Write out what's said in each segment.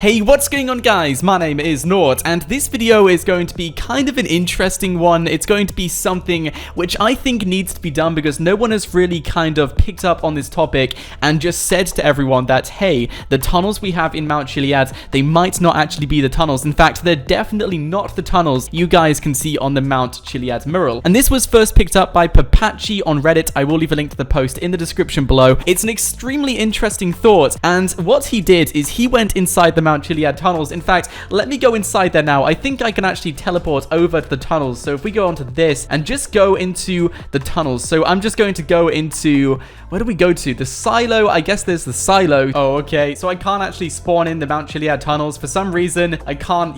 Hey, what's going on guys? My name is Nort, and this video is going to be kind of an interesting one. It's going to be something which I think needs to be done because no one has really kind of picked up on this topic and just said to everyone that, hey, the tunnels we have in Mount Chiliad, they might not actually be the tunnels. In fact, they're definitely not the tunnels you guys can see on the Mount Chiliad mural. And this was first picked up by Papachi on Reddit. I will leave a link to the post in the description below. It's an extremely interesting thought, and what he did is he went inside the Mount Chiliad tunnels. In fact, let me go inside there now. I think I can actually teleport over to the tunnels. So if we go onto this and just go into the tunnels. So I'm just going to go into, where do we go to? The silo. I guess there's the silo. Oh, okay. So I can't actually spawn in the Mount Chiliad tunnels. For some reason, I can't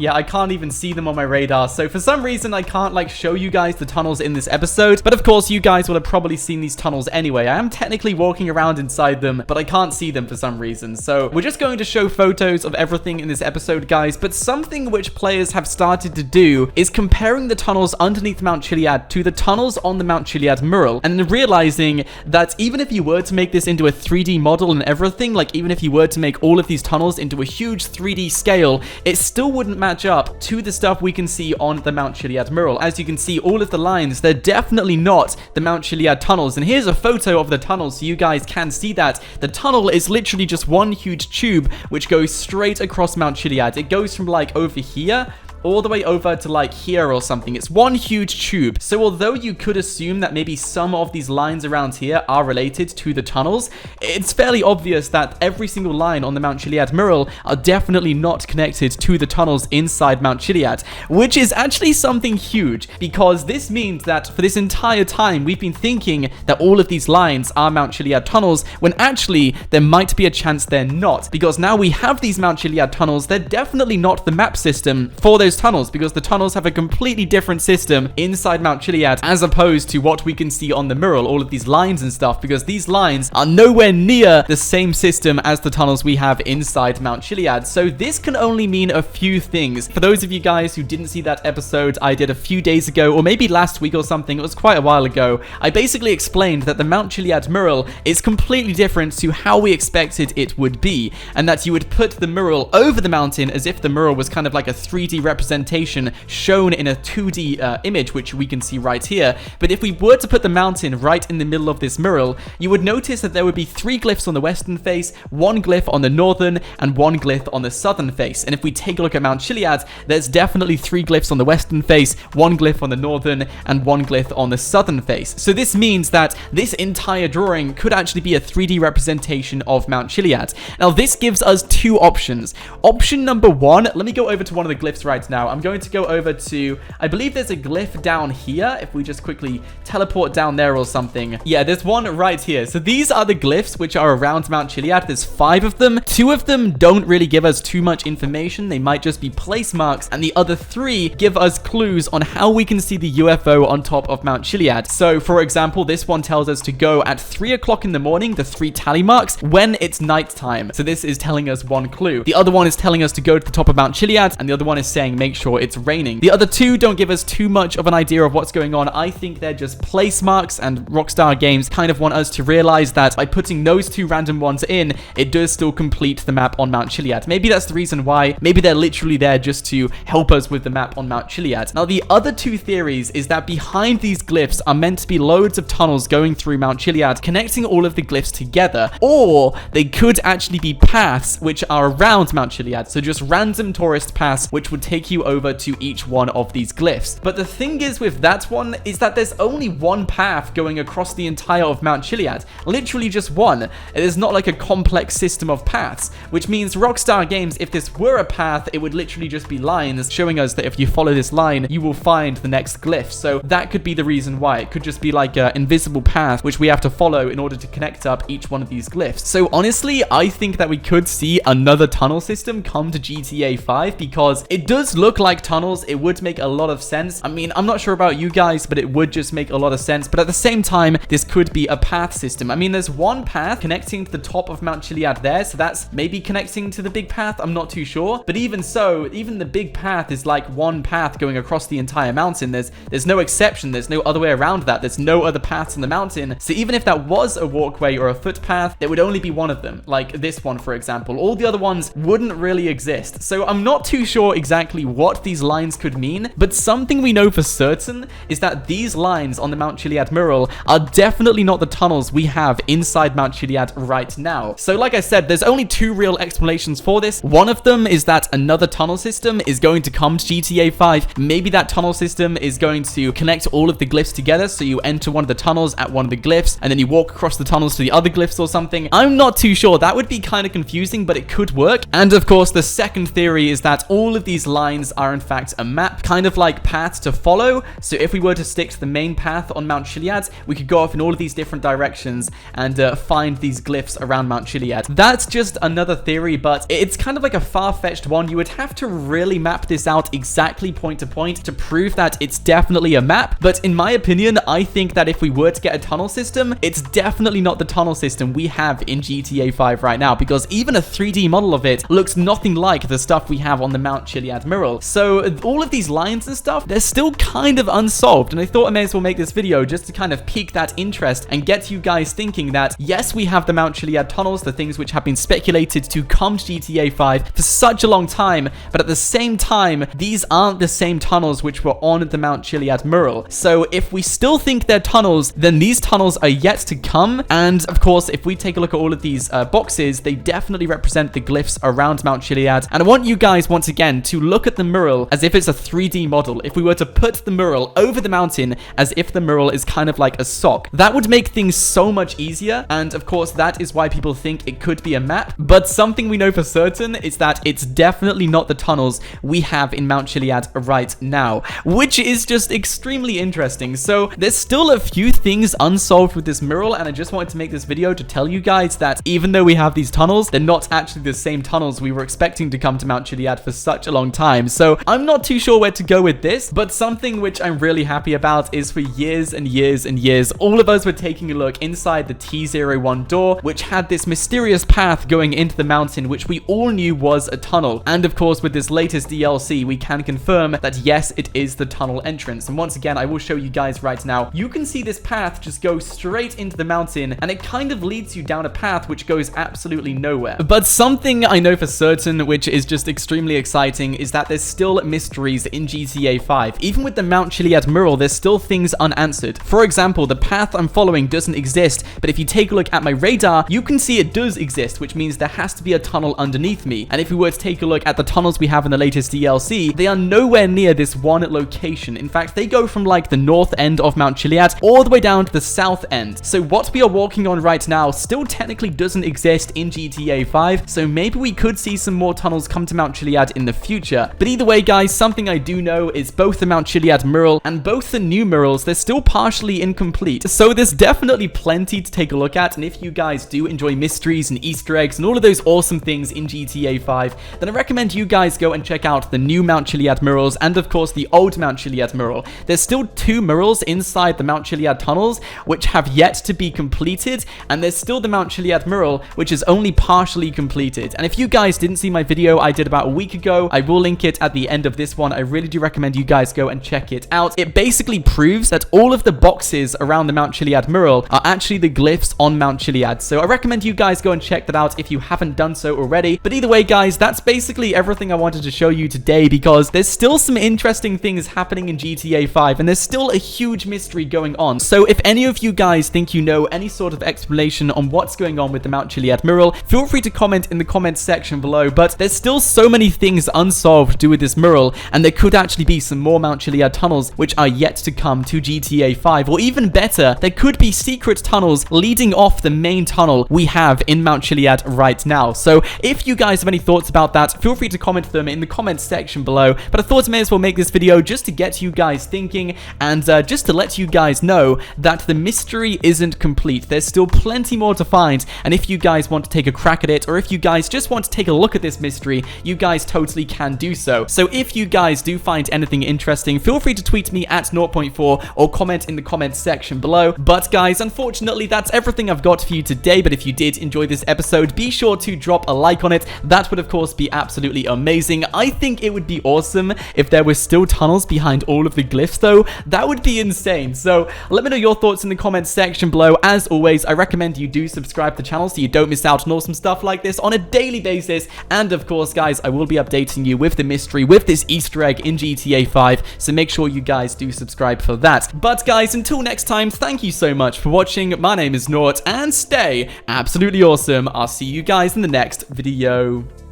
even see them on my radar. So for some reason, I can't like show you guys the tunnels in this episode. But of course, you guys will have probably seen these tunnels anyway. I am technically walking around inside them, but I can't see them for some reason. So we're just going to show photos of everything in this episode, guys. But something which players have started to do is comparing the tunnels underneath Mount Chiliad to the tunnels on the Mount Chiliad mural, and realizing that even if you were to make this into a 3D model and everything, like even if you were to make all of these tunnels into a huge 3D scale, it still wouldn't match up to the stuff we can see on the Mount Chiliad mural. As you can see, all of the lines, they're definitely not the Mount Chiliad tunnels. And here's a photo of the tunnel so you guys can see that the tunnel is literally just one huge tube which goes straight across Mount Chiliad. It goes from like over here all the way over to like here or something. It's one huge tube. So although you could assume that maybe some of these lines around here are related to the tunnels, it's fairly obvious that every single line on the Mount Chiliad mural are definitely not connected to the tunnels inside Mount Chiliad, which is actually something huge, because this means that for this entire time we've been thinking that all of these lines are Mount Chiliad tunnels, when actually there might be a chance they're not, because now we have these Mount Chiliad tunnels. They're definitely not the map system for those tunnels, because the tunnels have a completely different system inside Mount Chiliad as opposed to what we can see on the mural, all of these lines and stuff, because these lines are nowhere near the same system as the tunnels we have inside Mount Chiliad. So this can only mean a few things. For those of you guys who didn't see that episode I did a few days ago, or maybe last week or something, it was quite a while ago, I basically explained that the Mount Chiliad mural is completely different to how we expected it would be, and that you would put the mural over the mountain as if the mural was kind of like a 3D representation shown in a 2D image, which we can see right here. But if we were to put the mountain right in the middle of this mural, you would notice that there would be 3 glyphs on the western face, 1 glyph on the northern, and 1 glyph on the southern face. And if we take a look at Mount Chiliad, there's definitely 3 glyphs on the western face, 1 glyph on the northern, and 1 glyph on the southern face. So this means that this entire drawing could actually be a 3D representation of Mount Chiliad. Now this gives us 2 options. Option number 1, let me go over to one of the glyphs right now. I'm going to go over to, I believe there's a glyph down here. If we just quickly teleport down there or something. Yeah, there's one right here. So these are the glyphs which are around Mount Chiliad. There's 5 of them. 2 of them don't really give us too much information. They might just be place marks. And the other 3 give us clues on how we can see the UFO on top of Mount Chiliad. So for example, this one tells us to go at 3 o'clock in the morning, the 3 tally marks, when it's nighttime. So this is telling us 1 clue. The other one is telling us to go to the top of Mount Chiliad, and the other one is saying make sure it's raining. The other 2 don't give us too much of an idea of what's going on. I think they're just place marks, and Rockstar Games kind of want us to realize that by putting those 2 random ones in, it does still complete the map on Mount Chiliad. Maybe that's the reason why. Maybe they're literally there just to help us with the map on Mount Chiliad. Now the other 2 theories is that behind these glyphs are meant to be loads of tunnels going through Mount Chiliad, connecting all of the glyphs together, or they could actually be paths which are around Mount Chiliad. So just random tourist paths which would take you over to each one of these glyphs. But the thing is with that one is that there's only 1 path going across the entire of Mount Chiliad. Literally just 1. It is not like a complex system of paths, which means Rockstar Games, if this were a path, it would literally just be lines showing us that if you follow this line, you will find the next glyph. So that could be the reason why. It could just be like an invisible path which we have to follow in order to connect up each one of these glyphs. So honestly, I think that we could see another tunnel system come to GTA 5, because it does look like tunnels. It would make a lot of sense. I mean, I'm not sure about you guys, but it would just make a lot of sense. But at the same time, this could be a path system. I mean, there's one path connecting to the top of Mount Chiliad there, so that's maybe connecting to the big path. I'm not too sure. But even so, even the big path is like one path going across the entire mountain. There's no exception. There's no other way around that. There's no other paths on the mountain. So even if that was a walkway or a footpath, there would only be one of them, like this one, for example. All the other ones wouldn't really exist. So I'm not too sure exactly what these lines could mean, but something we know for certain is that these lines on the Mount Chiliad mural are definitely not the tunnels we have inside Mount Chiliad right now. So like I said, there's only two real explanations for this. One of them is that another tunnel system is going to come to GTA 5. Maybe that tunnel system is going to connect all of the glyphs together, so you enter one of the tunnels at one of the glyphs, and then you walk across the tunnels to the other glyphs or something. I'm not too sure. That would be kind of confusing, but it could work. And of course, the second theory is that all of these lines are in fact a map, kind of like paths to follow. So if we were to stick to the main path on Mount Chiliad, we could go off in all of these different directions and find these glyphs around Mount Chiliad. That's just another theory, but it's kind of like a far-fetched one. You would have to really map this out exactly point to point to prove that it's definitely a map. But in my opinion, I think that if we were to get a tunnel system, it's definitely not the tunnel system we have in GTA 5 right now, because even a 3D model of it looks nothing like the stuff we have on the Mount Chiliad mural. So all of these lines and stuff, they're still kind of unsolved, and I thought I may as well make this video just to kind of pique that interest and get you guys thinking that yes, we have the Mount Chiliad tunnels, the things which have been speculated to come to GTA 5 for such a long time, but at the same time, these aren't the same tunnels which were on the Mount Chiliad mural. So if we still think they're tunnels, then these tunnels are yet to come. And of course, if we take a look at all of these boxes, they definitely represent the glyphs around Mount Chiliad. And I want you guys once again to look at the mural as if it's a 3D model. If we were to put the mural over the mountain as if the mural is kind of like a sock, that would make things so much easier. And of course, that is why people think it could be a map. But something we know for certain is that it's definitely not the tunnels we have in Mount Chiliad right now, which is just extremely interesting. So there's still a few things unsolved with this mural, and I just wanted to make this video to tell you guys that even though we have these tunnels, they're not actually the same tunnels we were expecting to come to Mount Chiliad for such a long time. So I'm not too sure where to go with this, but something which I'm really happy about is for years and years and years, all of us were taking a look inside the T01 door, which had this mysterious path going into the mountain, which we all knew was a tunnel. And of course, with this latest DLC, we can confirm that yes, it is the tunnel entrance. And once again, I will show you guys right now. You can see this path just go straight into the mountain, and it kind of leads you down a path which goes absolutely nowhere. But something I know for certain, which is just extremely exciting, is that there's still mysteries in GTA 5. Even with the Mount Chiliad mural, there's still things unanswered. For example, the path I'm following doesn't exist, but if you take a look at my radar, you can see it does exist, which means there has to be a tunnel underneath me. And if we were to take a look at the tunnels we have in the latest DLC, they are nowhere near this one location. In fact, they go from like the north end of Mount Chiliad all the way down to the south end. So what we are walking on right now still technically doesn't exist in GTA 5, so maybe we could see some more tunnels come to Mount Chiliad in the future. But either way, guys, something I do know is both the Mount Chiliad mural and both the new murals, they're still partially incomplete. So there's definitely plenty to take a look at, and if you guys do enjoy mysteries and Easter eggs and all of those awesome things in GTA 5, then I recommend you guys go and check out the new Mount Chiliad murals and of course the old Mount Chiliad mural. There's still two murals inside the Mount Chiliad tunnels which have yet to be completed, and there's still the Mount Chiliad mural which is only partially completed. And if you guys didn't see my video I did about a week ago, I will link it at the end of this one. I really do recommend you guys go and check it out. It basically proves that all of the boxes around the Mount Chiliad mural are actually the glyphs on Mount Chiliad. So I recommend you guys go and check that out if you haven't done so already. But either way, guys, that's basically everything I wanted to show you today, because there's still some interesting things happening in GTA 5 and there's still a huge mystery going on. So if any of you guys think you know any sort of explanation on what's going on with the Mount Chiliad mural, feel free to comment in the comments section below. But there's still so many things unsolved to do with this mural, and there could actually be some more Mount Chiliad tunnels which are yet to come to GTA 5, or even better, there could be secret tunnels leading off the main tunnel we have in Mount Chiliad right now. So if you guys have any thoughts about that, feel free to comment them in the comments section below. But I thought I may as well make this video just to get you guys thinking, and just to let you guys know that the mystery isn't complete. There's still plenty more to find, and if you guys want to take a crack at it, or if you guys just want to take a look at this mystery, you guys totally can do so. so. So if you guys do find anything interesting, feel free to tweet me at 0.4 or comment in the comments section below. But guys, unfortunately, that's everything I've got for you today. But if you did enjoy this episode, be sure to drop a like on it. That would, of course, be absolutely amazing. I think it would be awesome if there were still tunnels behind all of the glyphs, though. That would be insane. So let me know your thoughts in the comments section below. As always, I recommend you do subscribe to the channel so you don't miss out on awesome stuff like this on a daily basis. And of course, guys, I will be updating you with the mystery, with this Easter egg in GTA 5. So make sure you guys do subscribe for that. But guys, until next time, thank you so much for watching. My name is Nort, and stay absolutely awesome. I'll see you guys in the next video.